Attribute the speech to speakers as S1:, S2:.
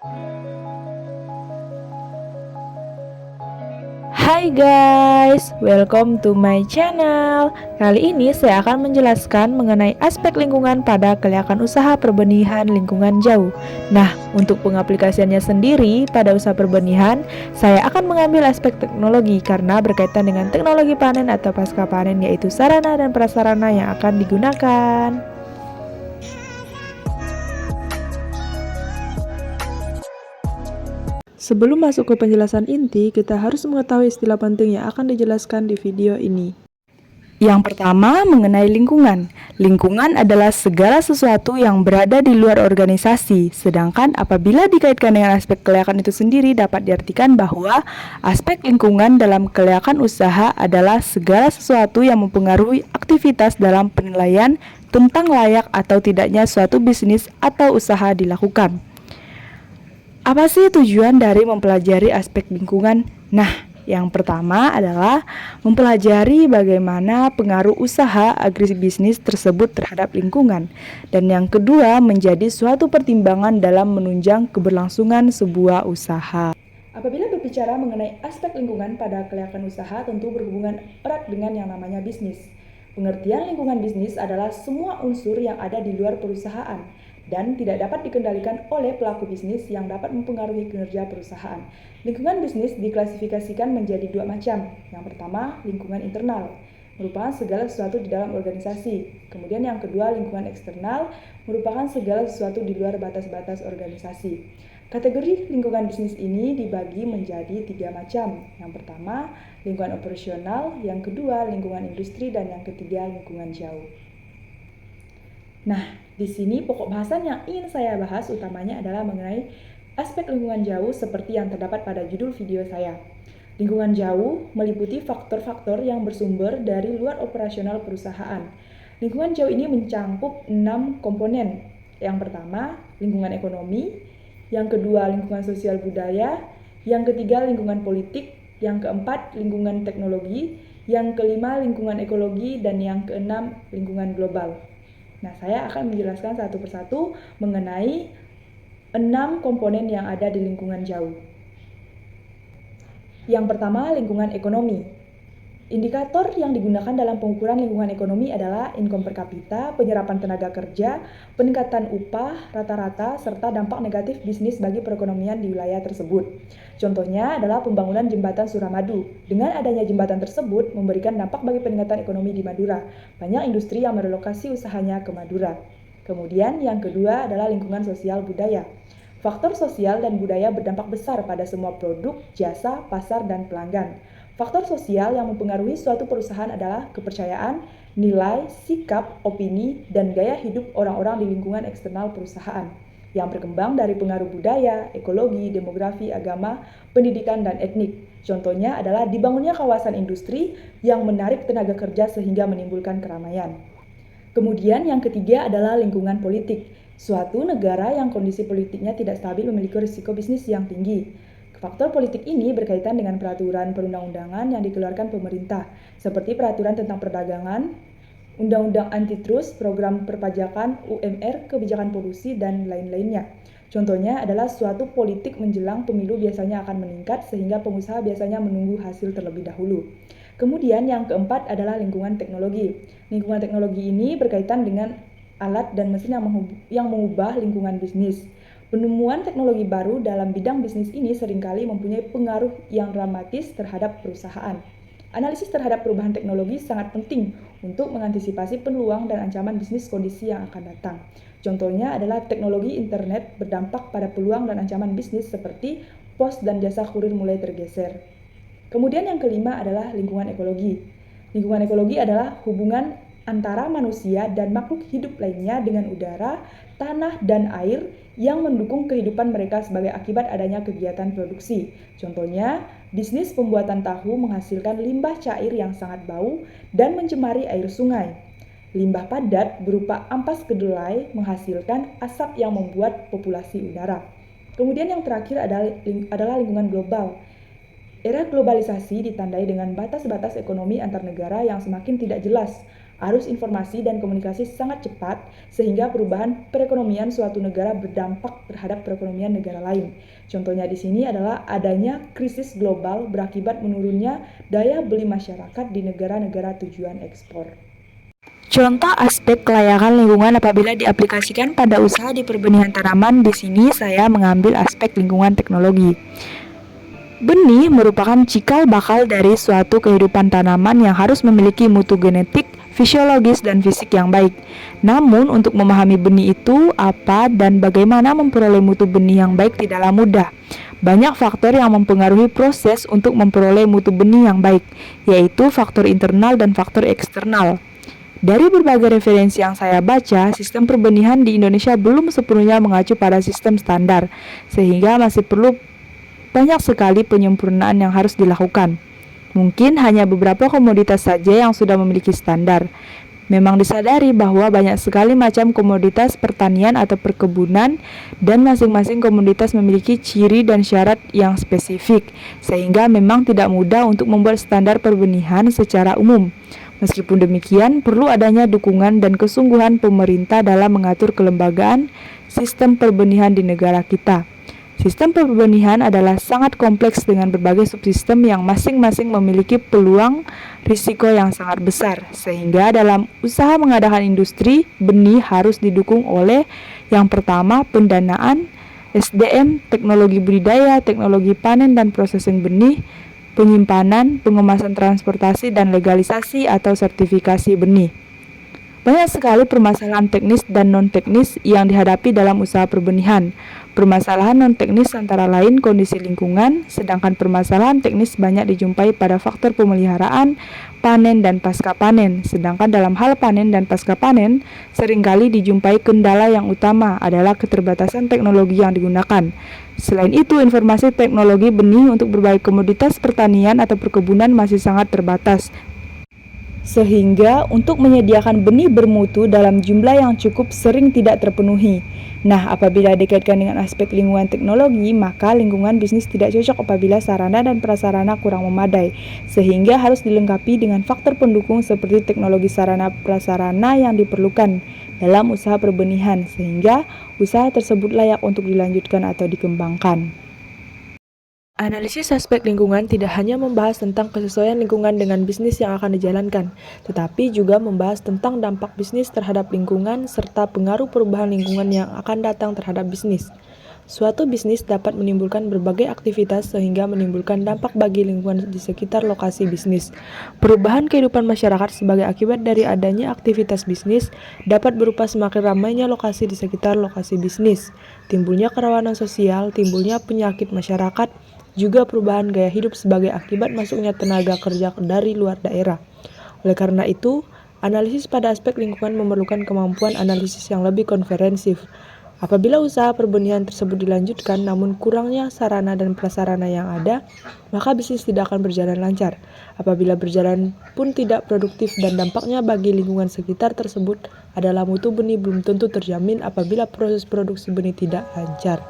S1: Hai guys, welcome to my channel. Kali ini saya akan menjelaskan mengenai aspek lingkungan pada kelihatan usaha perbenihan lingkungan jauh. Nah, untuk pengaplikasiannya sendiri pada usaha perbenihan, saya akan mengambil aspek teknologi karena berkaitan dengan teknologi panen atau pasca panen, yaitu sarana dan prasarana yang akan digunakan. Sebelum masuk ke penjelasan inti, kita harus mengetahui istilah penting yang akan dijelaskan di video ini. Yang pertama, mengenai lingkungan. Lingkungan adalah segala sesuatu yang berada di luar organisasi, sedangkan apabila dikaitkan dengan aspek kelayakan itu sendiri dapat diartikan bahwa aspek lingkungan dalam kelayakan usaha adalah segala sesuatu yang mempengaruhi aktivitas dalam penilaian tentang layak atau tidaknya suatu bisnis atau usaha dilakukan. Apa sih tujuan dari mempelajari aspek lingkungan? Nah, yang pertama adalah mempelajari bagaimana pengaruh usaha agribisnis tersebut terhadap lingkungan. Dan yang kedua, menjadi suatu pertimbangan dalam menunjang keberlangsungan sebuah usaha. Apabila berbicara mengenai aspek lingkungan pada kelayakan usaha, tentu berhubungan erat dengan yang namanya bisnis. Pengertian lingkungan bisnis adalah semua unsur yang ada di luar perusahaan dan tidak dapat dikendalikan oleh pelaku bisnis yang dapat mempengaruhi kinerja perusahaan. Lingkungan bisnis diklasifikasikan menjadi dua macam. Yang pertama, lingkungan internal, merupakan segala sesuatu di dalam organisasi. Kemudian yang kedua, lingkungan eksternal, merupakan segala sesuatu di luar batas-batas organisasi. Kategori lingkungan bisnis ini dibagi menjadi tiga macam. Yang pertama, lingkungan operasional, yang kedua, lingkungan industri, dan yang ketiga, lingkungan jauh. Nah, di sini pokok bahasan yang ingin saya bahas utamanya adalah mengenai aspek lingkungan jauh seperti yang terdapat pada judul video saya. Lingkungan jauh meliputi faktor-faktor yang bersumber dari luar operasional perusahaan. Lingkungan jauh ini mencangkup 6 komponen. Yang pertama, lingkungan ekonomi, yang kedua, lingkungan sosial budaya, yang ketiga, lingkungan politik, yang keempat, lingkungan teknologi, yang kelima, lingkungan ekologi, dan yang keenam, lingkungan global. Nah, saya akan menjelaskan satu persatu mengenai 6 komponen yang ada di lingkungan jauh. Yang pertama, lingkungan ekonomi. Indikator yang digunakan dalam pengukuran lingkungan ekonomi adalah income per kapita, penyerapan tenaga kerja, peningkatan upah rata-rata, serta dampak negatif bisnis bagi perekonomian di wilayah tersebut. Contohnya adalah pembangunan jembatan Suramadu. Dengan adanya jembatan tersebut memberikan dampak bagi peningkatan ekonomi di Madura. Banyak industri yang merelokasi usahanya ke Madura. Kemudian yang kedua adalah lingkungan sosial budaya. Faktor sosial dan budaya berdampak besar pada semua produk, jasa, pasar, dan pelanggan. Faktor sosial yang mempengaruhi suatu perusahaan adalah kepercayaan, nilai, sikap, opini, dan gaya hidup orang-orang di lingkungan eksternal perusahaan yang berkembang dari pengaruh budaya, ekologi, demografi, agama, pendidikan, dan etnik. Contohnya adalah dibangunnya kawasan industri yang menarik tenaga kerja sehingga menimbulkan keramaian. Kemudian yang ketiga adalah lingkungan politik. Suatu negara yang kondisi politiknya tidak stabil memiliki risiko bisnis yang tinggi. Faktor politik ini berkaitan dengan peraturan perundang-undangan yang dikeluarkan pemerintah, seperti peraturan tentang perdagangan, undang-undang antitrust, program perpajakan, UMR, kebijakan polusi, dan lain-lainnya. Contohnya adalah suatu politik menjelang pemilu biasanya akan meningkat sehingga pengusaha biasanya menunggu hasil terlebih dahulu. Kemudian yang keempat adalah lingkungan teknologi. Lingkungan teknologi ini berkaitan dengan alat dan mesin yang mengubah lingkungan bisnis. Penemuan teknologi baru dalam bidang bisnis ini seringkali mempunyai pengaruh yang dramatis terhadap perusahaan. Analisis terhadap perubahan teknologi sangat penting untuk mengantisipasi peluang dan ancaman bisnis kondisi yang akan datang. Contohnya adalah teknologi internet berdampak pada peluang dan ancaman bisnis seperti pos dan jasa kurir mulai tergeser. Kemudian yang kelima adalah lingkungan ekologi. Lingkungan ekologi adalah hubungan antara manusia dan makhluk hidup lainnya dengan udara, tanah, dan air yang mendukung kehidupan mereka sebagai akibat adanya kegiatan produksi. Contohnya, bisnis pembuatan tahu menghasilkan limbah cair yang sangat bau dan mencemari air sungai. Limbah padat berupa ampas kedelai menghasilkan asap yang membuat populasi udara. Kemudian yang terakhir adalah lingkungan global. Era globalisasi ditandai dengan batas-batas ekonomi antar negara yang semakin tidak jelas. Arus informasi dan komunikasi sangat cepat, sehingga perubahan perekonomian suatu negara berdampak terhadap perekonomian negara lain. Contohnya di sini adalah adanya krisis global berakibat menurunnya daya beli masyarakat di negara-negara tujuan ekspor. Contoh aspek kelayakan lingkungan apabila diaplikasikan pada usaha di perbenihan tanaman, di sini saya mengambil aspek lingkungan teknologi. Benih merupakan cikal bakal dari suatu kehidupan tanaman yang harus memiliki mutu genetik, fisiologis, dan fisik yang baik. Namun, untuk memahami benih itu apa dan bagaimana memperoleh mutu benih yang baik tidaklah mudah. Banyak faktor yang mempengaruhi proses untuk memperoleh mutu benih yang baik, yaitu faktor internal dan faktor eksternal. Dari berbagai referensi yang saya baca, sistem perbenihan di Indonesia belum sepenuhnya mengacu pada sistem standar, sehingga masih perlu banyak sekali penyempurnaan yang harus dilakukan. Mungkin hanya beberapa komoditas saja yang sudah memiliki standar. Memang disadari bahwa banyak sekali macam komoditas pertanian atau perkebunan dan masing-masing komoditas memiliki ciri dan syarat yang spesifik, sehingga memang tidak mudah untuk membuat standar perbenihan secara umum. Meskipun demikian, perlu adanya dukungan dan kesungguhan pemerintah dalam mengatur kelembagaan sistem perbenihan di negara kita. Sistem perbenihan adalah sangat kompleks dengan berbagai subsistem yang masing-masing memiliki peluang risiko yang sangat besar, sehingga dalam usaha mengadakan industri, benih harus didukung oleh yang pertama, pendanaan, SDM, teknologi budidaya, teknologi panen dan processing benih, penyimpanan, pengemasan transportasi, dan legalisasi atau sertifikasi benih. Banyak sekali permasalahan teknis dan non-teknis yang dihadapi dalam usaha perbenihan. Permasalahan non-teknis antara lain kondisi lingkungan, sedangkan permasalahan teknis banyak dijumpai pada faktor pemeliharaan, panen, dan pasca panen. Sedangkan dalam hal panen dan pasca panen, seringkali dijumpai kendala yang utama adalah keterbatasan teknologi yang digunakan. Selain itu, informasi teknologi benih untuk berbagai komoditas pertanian atau perkebunan masih sangat terbatas, sehingga untuk menyediakan benih bermutu dalam jumlah yang cukup sering tidak terpenuhi. Nah, apabila dikaitkan dengan aspek lingkungan teknologi, maka lingkungan bisnis tidak cocok apabila sarana dan prasarana kurang memadai, sehingga harus dilengkapi dengan faktor pendukung seperti teknologi sarana prasarana yang diperlukan dalam usaha perbenihan, sehingga usaha tersebut layak untuk dilanjutkan atau dikembangkan. Analisis aspek lingkungan tidak hanya membahas tentang kesesuaian lingkungan dengan bisnis yang akan dijalankan, tetapi juga membahas tentang dampak bisnis terhadap lingkungan serta pengaruh perubahan lingkungan yang akan datang terhadap bisnis. Suatu bisnis dapat menimbulkan berbagai aktivitas sehingga menimbulkan dampak bagi lingkungan di sekitar lokasi bisnis. Perubahan kehidupan masyarakat sebagai akibat dari adanya aktivitas bisnis dapat berupa semakin ramainya lokasi di sekitar lokasi bisnis, timbulnya kerawanan sosial, timbulnya penyakit masyarakat, juga perubahan gaya hidup sebagai akibat masuknya tenaga kerja dari luar daerah. Oleh karena itu, analisis pada aspek lingkungan memerlukan kemampuan analisis yang lebih komprehensif. Apabila usaha perbenihan tersebut dilanjutkan namun kurangnya sarana dan prasarana yang ada, maka bisnis tidak akan berjalan lancar. Apabila berjalan pun tidak produktif dan dampaknya bagi lingkungan sekitar tersebut adalah mutu benih belum tentu terjamin apabila proses produksi benih tidak lancar.